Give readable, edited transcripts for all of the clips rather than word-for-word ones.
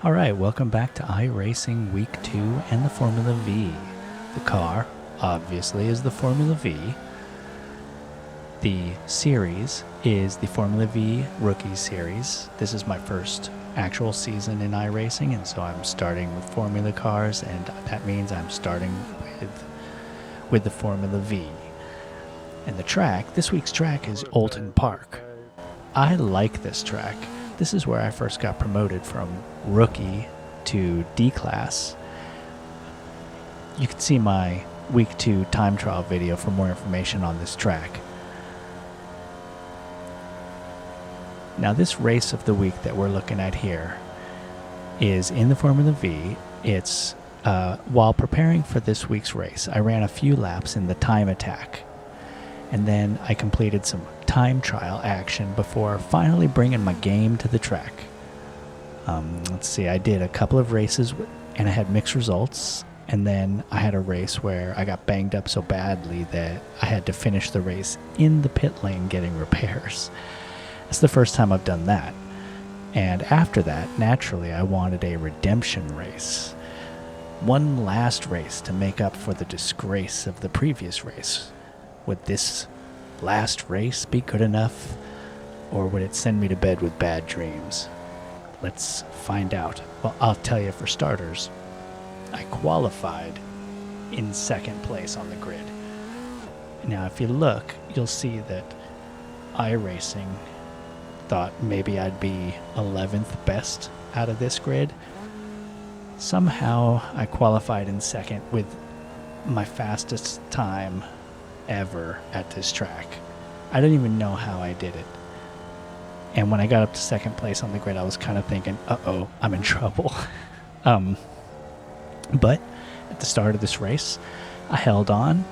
Alright, welcome back to iRacing Week 2 and the Formula V. The car, obviously, is the Formula V. The series is the Formula Vee Rookie Series. This is my first actual season in iRacing, and so I'm starting with Formula cars, and that means I'm starting with the Formula V. And the track, this week's track is Oulton Park. I like this track. This is where I first got promoted from rookie to D-Class. You can see my Week 2 time trial video for more information on this track. Now this race of the week that we're looking at here is in the Formula V. It's while preparing for this week's race, I ran a few laps in the time attack. And then I completed some time trial action before finally bringing my game to the track. Let's see, I did a couple of races and I had mixed results. And then I had a race where I got banged up so badly that I had to finish the race in the pit lane getting repairs. It's the first time I've done that. And after that, naturally, I wanted a redemption race. One last race to make up for the disgrace of the previous race. Would this last race be good enough, or would it send me to bed with bad dreams? Let's find out. Well, I'll tell you, for starters, I qualified in second place on the grid. Now, if you look, you'll see that iRacing thought maybe I'd be 11th best out of this grid. Somehow I qualified in second with my fastest time ever at this track. I don't even know how I did it. And when I got up to second place on the grid, I was kind of thinking, uh-oh, I'm in trouble. But at the start of this race, I held on.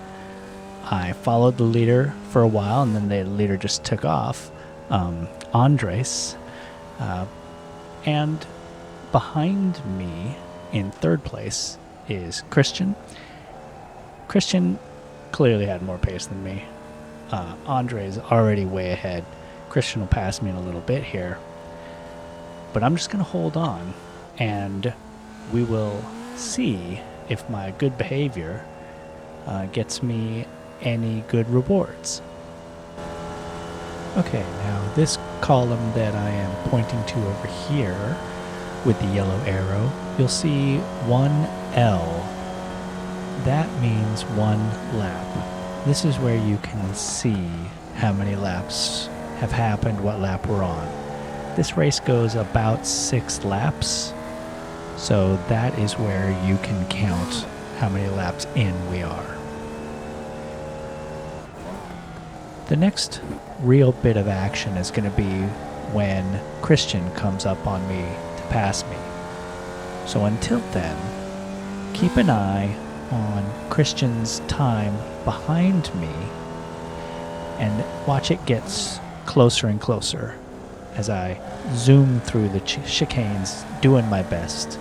I followed the leader for a while, and then the leader just took off. Andres. And behind me in third place is Christian. Christian clearly had more pace than me. Andre's already way ahead. Christian will pass me in a little bit here. But I'm just going to hold on, and we will see if my good behavior gets me any good rewards. Okay, now this column that I am pointing to over here with the yellow arrow, you'll see 1L. That means 1 lap. This is where you can see how many laps have happened, what lap we're on. This race goes about 6 laps, so that is where you can count how many laps in we are. The next real bit of action is going to be when Christian comes up on me to pass me. So until then, keep an eye on Christian's time behind me and watch it gets closer and closer as I zoom through the chicanes, doing my best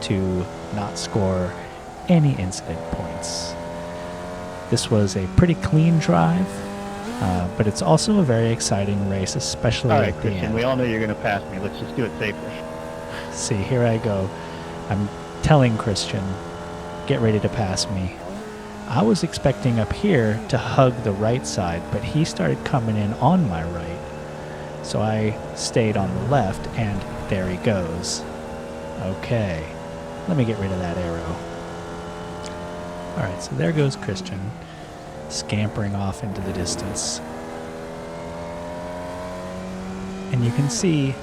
to not score any incident points. This was a pretty clean drive, but it's also a very exciting race, especially at the Christian, end. we all know you're going to pass me. Let's just do it safely. See, here I go. I'm telling Christian, get ready to pass me. I was expecting up here to hug the right side, but he started coming in on my right. So I stayed on the left, and there he goes. Okay, let me get rid of that arrow. Alright, so there goes Christian, scampering off into the distance. And you can see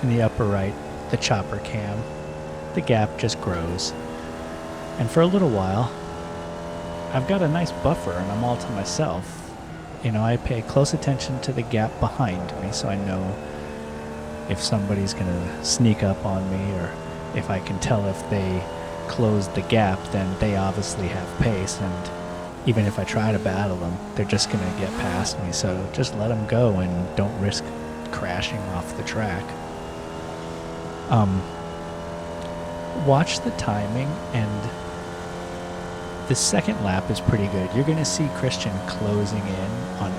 in the upper right, the chopper cam. The gap just grows. And for a little while, I've got a nice buffer and I'm all to myself. You know, I pay close attention to the gap behind me so I know if somebody's going to sneak up on me, or if I can tell if they closed the gap, then they obviously have pace, and even if I try to battle them, they're just going to get past me. So just let them go and don't risk crashing off the track. Watch the timing, and the second lap is pretty good. You're going to see Christian closing in on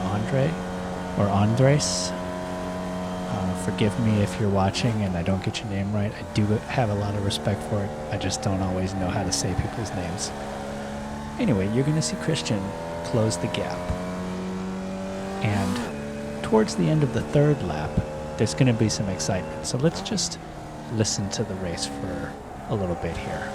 Andres forgive me if you're watching and I don't get your name right. I do have a lot of respect for it. I just don't always know how to say people's names. Anyway, you're going to see Christian close the gap. And towards the end of the third lap, there's going to be some excitement. So let's just listen to the race for a little bit here.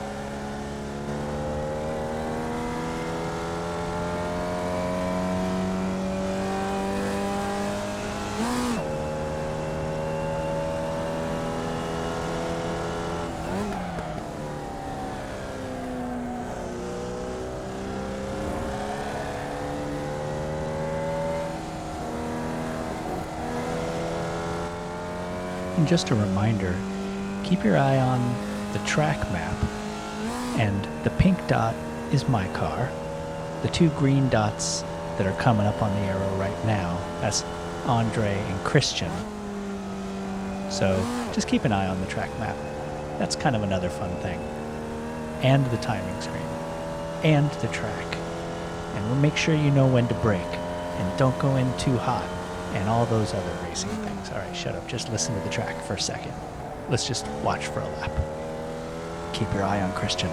And just a reminder, keep your eye on the track map, and the pink dot is my car. The two green dots that are coming up on the arrow right now, that's Andre and Christian. So just keep an eye on the track map. That's kind of another fun thing. And the timing screen. And the track. And we'll make sure you know when to brake. And don't go in too hot. And all those other racing things. All right, shut up. Just listen to the track for a second. Let's just watch for a lap. Keep your eye on Christian.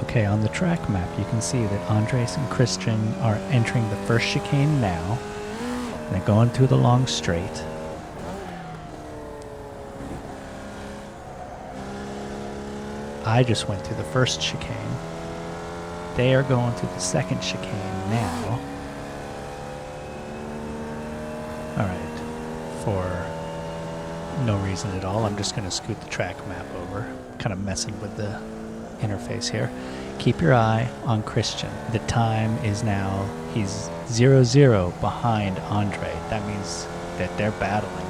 Okay, on the track map, you can see that Andres and Christian are entering the first chicane now. And they're going through the long straight. I just went through the first chicane. They are going through the second chicane now. Alright, for no reason at all, I'm just going to scoot the track map over. Kind of messing with the interface here. Keep your eye on Christian. The time is now, he's 0-0 behind Andre. That means that they're battling.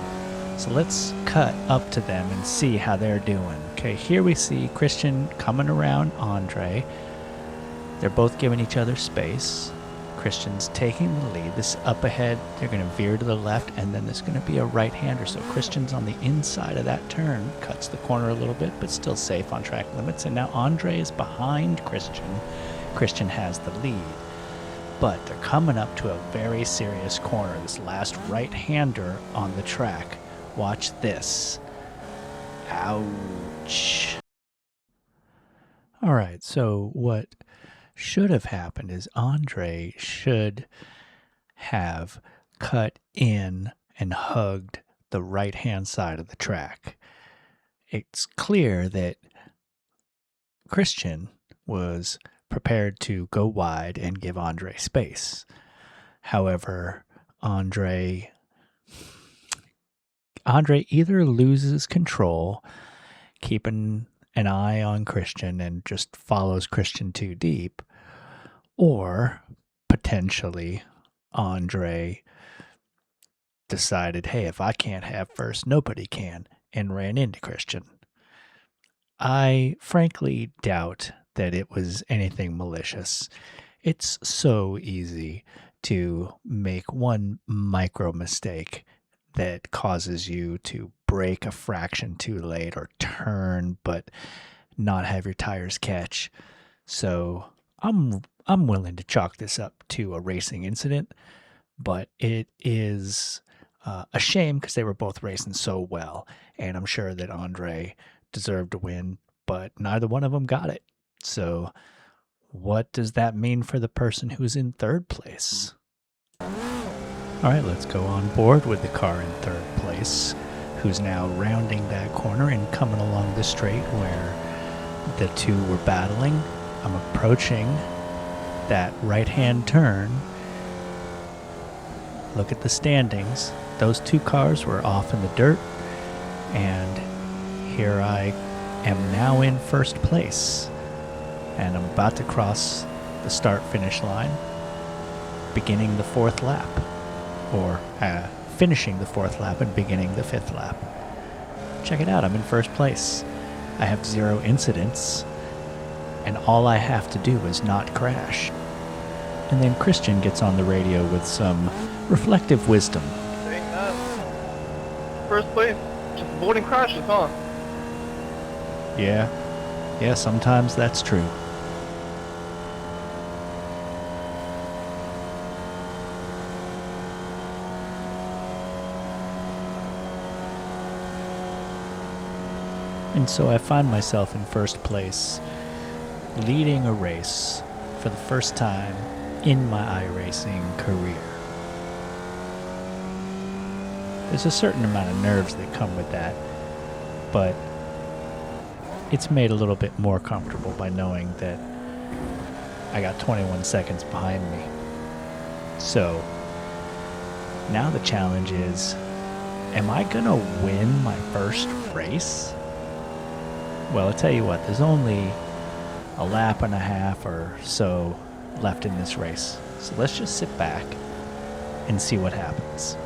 So let's cut up to them and see how they're doing. Okay, here we see Christian coming around Andre. They're both giving each other space. Christian's taking the lead. This up ahead, they're going to veer to the left, and then there's going to be a right-hander. So Christian's on the inside of that turn, cuts the corner a little bit, but still safe on track limits. And now Andre is behind Christian. Christian has the lead. But they're coming up to a very serious corner, this last right-hander on the track. Watch this. Ouch. All right, so what should have happened is Andre should have cut in and hugged the right-hand side of the track. It's clear that Christian was prepared to go wide and give Andre space. However, Andre either loses control, keeping an eye on Christian and just follows Christian too deep, or potentially Andre decided, hey, if I can't have first, nobody can, and ran into Christian. I frankly doubt that it was anything malicious. It's so easy to make one micro mistake that causes you to brake a fraction too late or turn but not have your tires catch. So I'm willing to chalk this up to a racing incident, but it is a shame because they were both racing so well, and I'm sure that Andre deserved to win, but neither one of them got it. So what does that mean for the person who's in third place? All right, let's go on board with the car in third place, who's now rounding that corner and coming along the straight where the two were battling. I'm approaching that right-hand turn, look at the standings. Those two cars were off in the dirt, and here I am now in first place. And I'm about to cross the start-finish line, beginning the fourth lap, or finishing the fourth lap and beginning the fifth lap. Check it out, I'm in first place. I have 0 incidents, and all I have to do is not crash. And then Christian gets on the radio with some reflective wisdom. Saying that. First place. Just avoiding crashes, huh? Yeah, sometimes that's true. And so I find myself in first place, leading a race for the first time in my iRacing career. There's a certain amount of nerves that come with that, but it's made a little bit more comfortable by knowing that I got 21 seconds behind me. So now the challenge is, am I gonna win my first race? Well, I'll tell you what, there's only a lap and a half or so left in this race. So let's just sit back and see what happens.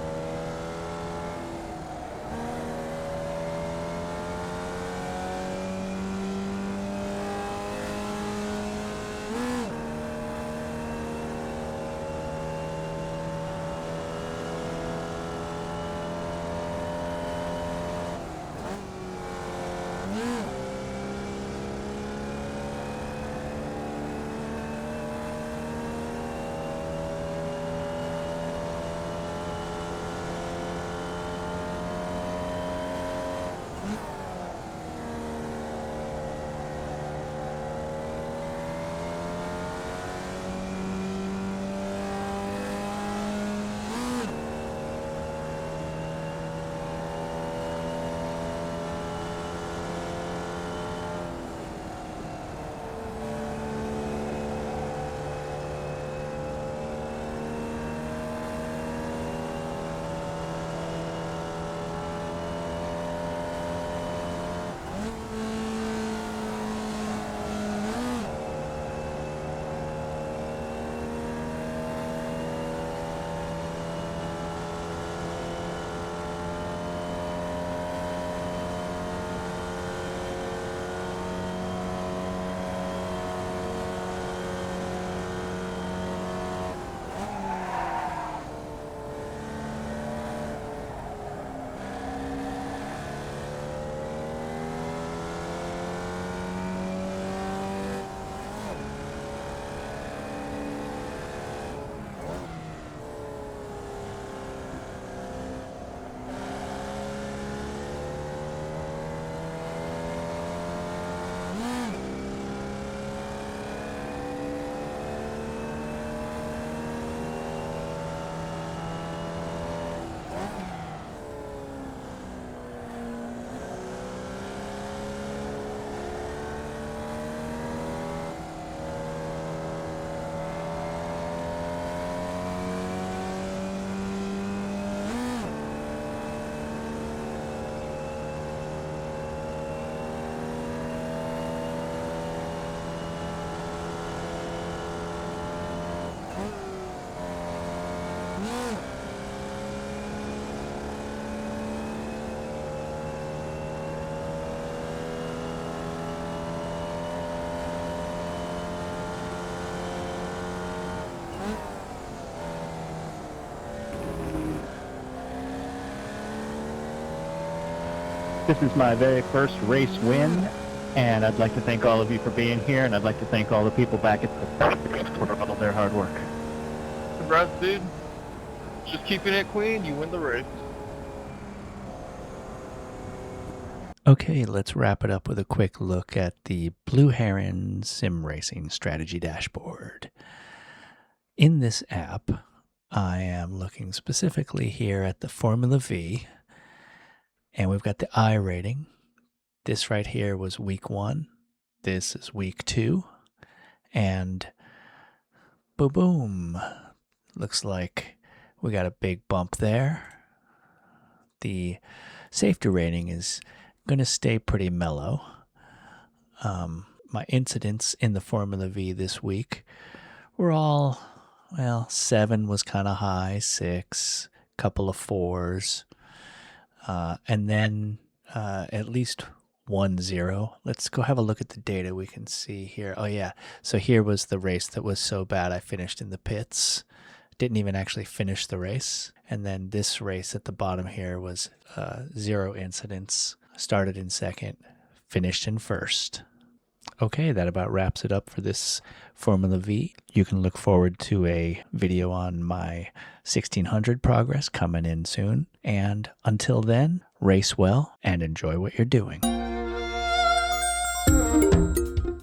This is my very first race win, and I'd like to thank all of you for being here, and I'd like to thank all the people back at the for all of their hard work. Congrats, dude. Just keeping it clean, you win the race. Okay, let's wrap it up with a quick look at the Blue Heron Sim Racing Strategy Dashboard. In this app, I am looking specifically here at the Formula Vee, and we've got the I rating. This right here was week 1. This is week 2. And Boom, boom. Looks like we got a big bump there. The safety rating is going to stay pretty mellow. My incidents in the Formula V this week were all, well, 7 was kind of high, 6, couple of 4s, and then at least 1-0. Let's go have a look at the data we can see here. Oh yeah, so here was the race that was so bad I finished in the pits. Didn't even actually finish the race. And then this race at the bottom here was 0 incidents. Started in second, finished in first. Okay, that about wraps it up for this Formula V. You can look forward to a video on my 1600 progress coming in soon. And until then, race well and enjoy what you're doing.